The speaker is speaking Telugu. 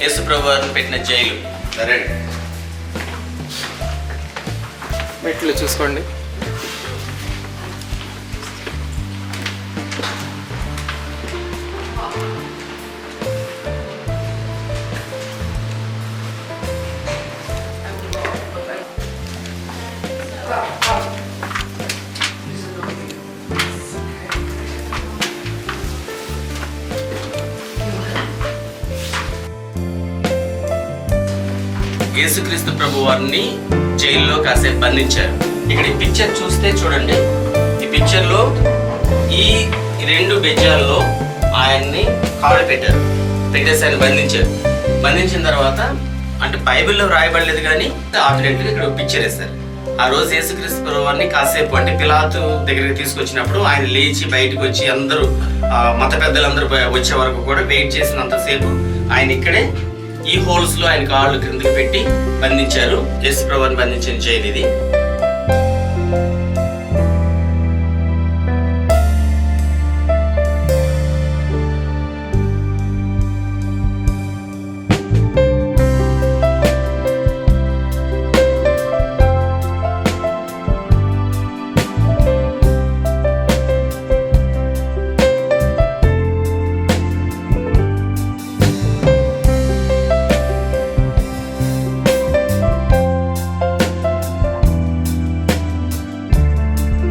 యేసు ప్రభు వారిని పెట్టిన జైలు. సరే, మెట్లు చూసుకోండి. యేసుక్రీస్తు ప్రభు వారిని జైల్లో కాసేపు బంధించారు. ఇక్కడ ఈ పిక్చర్ చూస్తే చూడండి, ఈ పిక్చర్లో ఈ 2 బెజ్జాల్లో ఆయన్ని కాళ్ళు పెట్టేసి ఆయన బంధించారు. బంధించిన తర్వాత అంటే బైబిల్లో రాయబడలేదు కానీ ఆల్టర్నేటివ్గా ఇక్కడ పిక్చర్ వేస్తారు. ఆ రోజు యేసుక్రీస్తు ప్రభు వారిని కాసేపు అంటే పిలాతు దగ్గరికి తీసుకొచ్చినప్పుడు ఆయన లేచి బయటకు వచ్చి అందరూ మత పెద్దలందరూ వచ్చే వరకు కూడా వెయిట్ చేసినంతసేపు ఆయన ఇక్కడే ఈ హోల్స్ లో ఆయన కాళ్ళు క్రిందకి పెట్టి బంధించారు. యేసు ప్రభువుని బంధించిన జైలు ఇది.